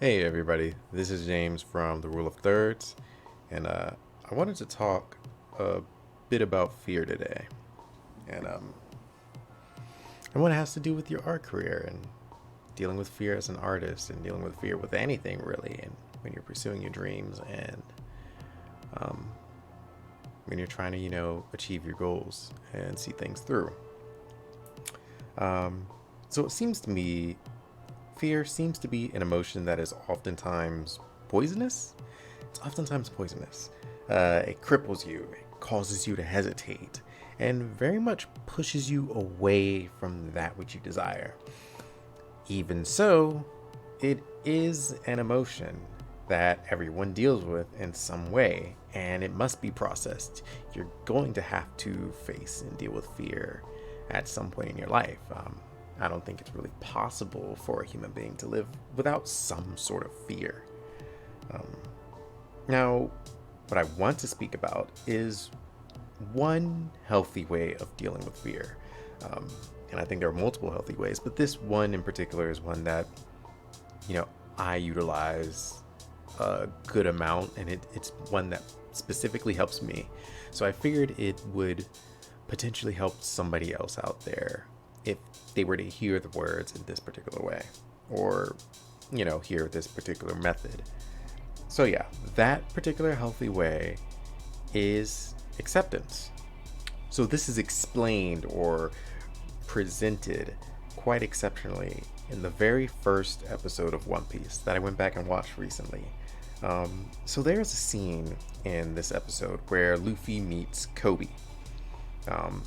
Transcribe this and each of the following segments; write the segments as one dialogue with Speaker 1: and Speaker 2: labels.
Speaker 1: Hey everybody, this is James from the Rule of Thirds, and I wanted to talk a bit about fear today, and what it has to do with your art career and dealing with fear as an artist and dealing with fear with anything really, and when you're pursuing your dreams and um, when you're trying to achieve your goals and see things through. Um, so it seems to me fear seems to be an emotion that is oftentimes poisonous. It's oftentimes poisonous. It cripples you, it causes you to hesitate, and very much pushes you away from that which you desire. Even so, it is an emotion that everyone deals with in some way, and it must be processed. You're going to have to face and deal with fear at some point in your life. I don't think it's really possible for a human being to live without some sort of fear. Um, Now, what I want to speak about is one healthy way of dealing with fear. Um, and I think there are multiple healthy ways, but this one in particular is one that, you know, I utilize a good amount, and it's one that specifically helps me. So I figured it would potentially help somebody else out there if they were to hear the words in this particular way, or, hear this particular method. So, yeah, that particular healthy way is acceptance. So, this is explained or presented quite exceptionally in the very first episode of One Piece that I went back and watched recently. So, there's a scene in this episode where Luffy meets Kobe. Um,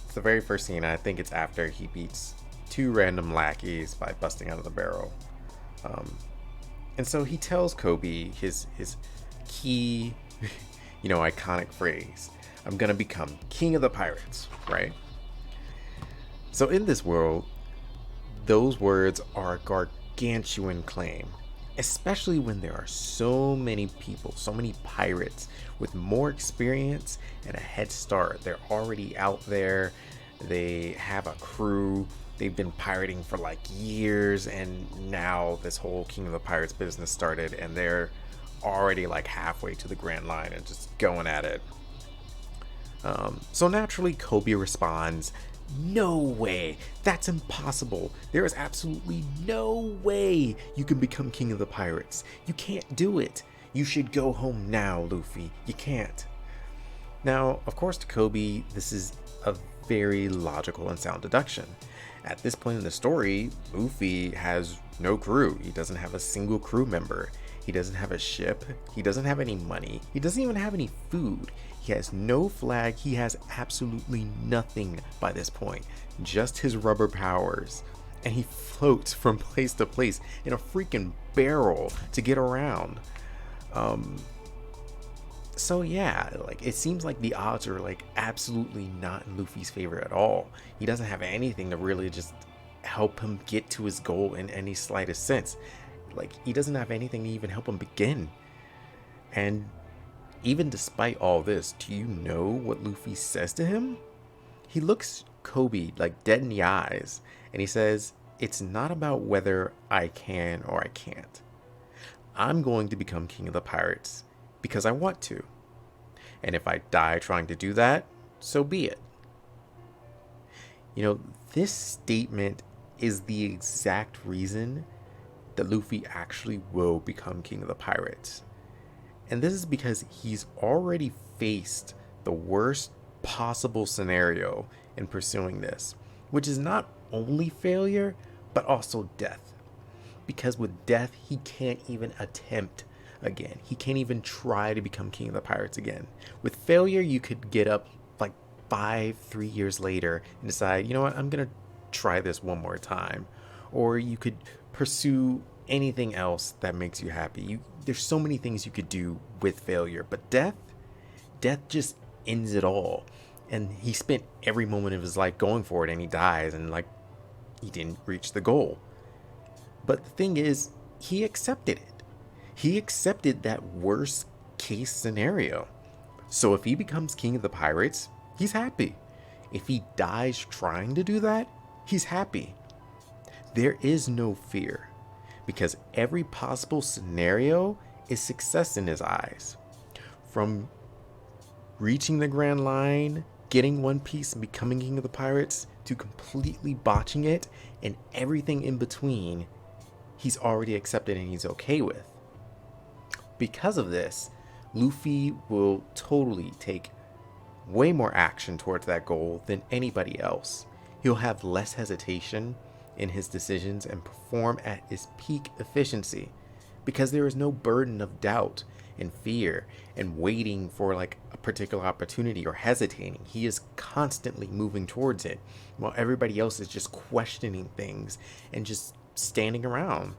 Speaker 1: it's the very first scene. I think it's after he beats two random lackeys by busting out of the barrel. Um, and so he tells Kobe his key, iconic phrase: "I'm gonna become king of the pirates." Right. So in this world, those words are a gargantuan claim, especially when there are so many people, so many pirates with more experience and a head start. They're already out there, they have a crew, they've been pirating for like years, and now this whole King of the Pirates business started, and they're already like halfway to the Grand Line and just going at it. So naturally, Kobe responds, "No way! That's impossible! There is absolutely no way you can become king of the pirates! You can't do it! You should go home now, Luffy! You can't!" Now, of course, to Kobe, this is a very logical and sound deduction. At this point in the story, Luffy has no crew. He doesn't have a single crew member. He doesn't have a ship. He doesn't have any money. He doesn't even have any food. He has no flag. He has absolutely nothing by this point, just his rubber powers. And he floats from place to place in a freaking barrel to get around. So yeah, like it seems like the odds are like absolutely not in Luffy's favor at all. He doesn't have anything to really just help him get to his goal in any slightest sense. Like he doesn't have anything to even help him begin. And even despite all this, do you know what Luffy says to him? He looks Kobe like dead in the eyes, and he says, "It's not about whether I can or I can't. I'm going to become king of the pirates because I want to. And if I die trying to do that, so be it." You know, this statement is the exact reason that Luffy actually will become king of the pirates. And this is because he's already faced the worst possible scenario in pursuing this, which is not only failure, but also death. Because with death, he can't even attempt again. He can't even try to become king of the pirates again. With failure, you could get up like 3 years later and decide, you know what, I'm going to try this one more time. Or you could pursue anything else that makes you happy. There's so many things you could do with failure, but death just ends it all. And he spent every moment of his life going for it, and he dies, and like he didn't reach the goal. But the thing is, he accepted it. He accepted that worst case scenario. So if he becomes king of the pirates, he's happy. If he dies trying to do that, he's happy. There is no fear, because every possible scenario is success in his eyes. From reaching the Grand Line, getting One Piece and becoming king of the pirates, to completely botching it and everything in between, he's already accepted and he's okay with. Because of this, Luffy will totally take way more action towards that goal than anybody else. He'll have less hesitation in his decisions and perform at his peak efficiency because there is no burden of doubt and fear and waiting for like a particular opportunity or hesitating. He is constantly moving towards it while everybody else is just questioning things and just standing around.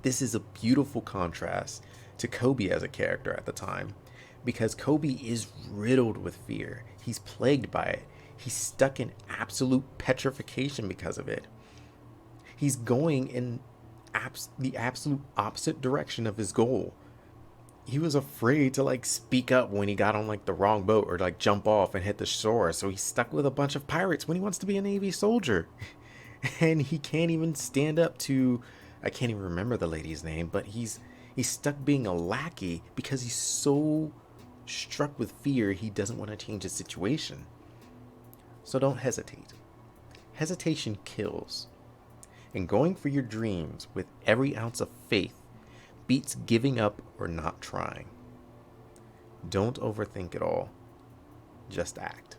Speaker 1: This is a beautiful contrast to Kobe as a character at the time, because Kobe is riddled with fear. He's plagued by it. He's stuck in absolute petrification because of it. He's going in the absolute opposite direction of his goal. He was afraid to like speak up when he got on like the wrong boat or like jump off and hit the shore. So he's stuck with a bunch of pirates when he wants to be a Navy soldier. And he can't even stand up to, I can't even remember the lady's name, but he's stuck being a lackey because he's so struck with fear he doesn't want to change his situation. So don't hesitate. Hesitation kills. And going for your dreams with every ounce of faith beats giving up or not trying. Don't overthink it all. Just act.